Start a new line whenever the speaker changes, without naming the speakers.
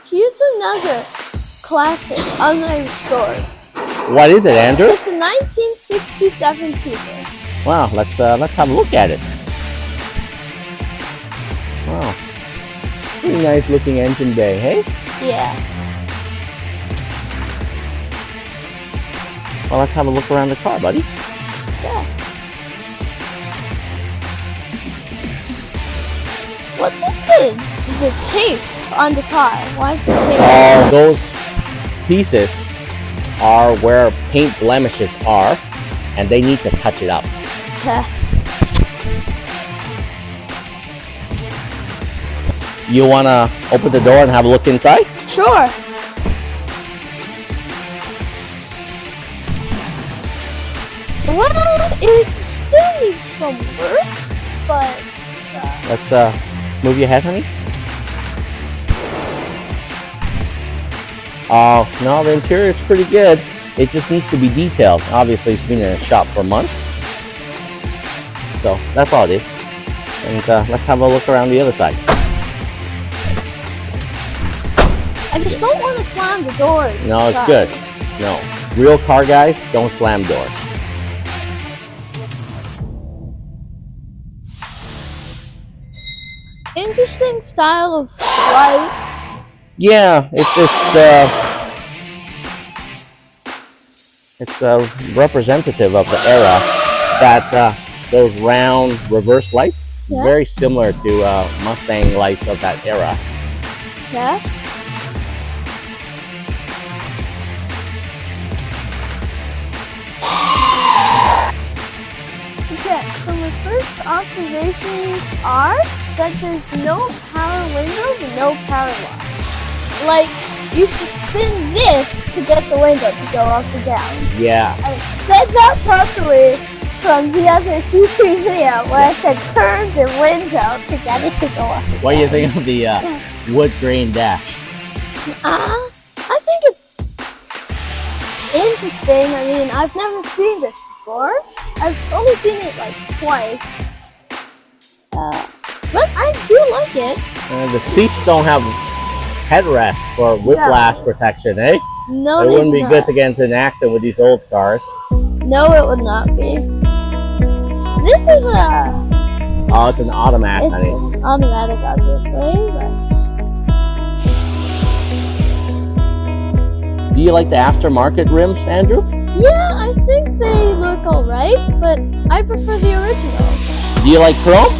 Here's another classic, unrestored.
What is it, Andrew?
It's a 1967 Cougar.
Wow, let's have a look at it. Wow, pretty nice looking engine bay, hey?
Yeah.
Well, let's have a look around the car, buddy.
Yeah. What is it? Is it tape on the car? Why is it tape?
All those pieces are where paint blemishes are, and they need to touch it up.
Yeah.
You wanna open the door and have a look inside?
Sure. Well, it still needs some work, but
Let's move your head, honey. Oh, no, the interior is pretty good. It just needs to be detailed. Obviously, it's been in a shop for months. So, that's all it is. And let's have a look around the other side.
I just don't want to slam the doors.
No, it's good. No, real car guys don't slam doors.
Interesting style of lights.
Yeah, it's just it's representative of the era. That those round reverse lights,
Yeah.
very similar to Mustang lights of that era.
Yeah. Okay, so my first observations are that there's no power windows and no power locks. Like, you have to spin this to get the window to go up and down.
Yeah,
I said that properly from the other Q3 video where I said turn the window to get it to go up.
what do you think of the wood grain dash?
I think it's interesting. I mean, I've never seen this before. I've only seen it like twice. But I do like it.
The seats don't have headrests for whiplash protection, eh?
No,
It
they
wouldn't
do
be
not.
good to get into an accident with these old cars.
No, it would not be. This is
Oh, it's an automatic,
it's
honey.
automatic, obviously, but
Do you like the aftermarket rims, Andrew?
yeah, I think they look alright, but I prefer the original.
Do you like chrome?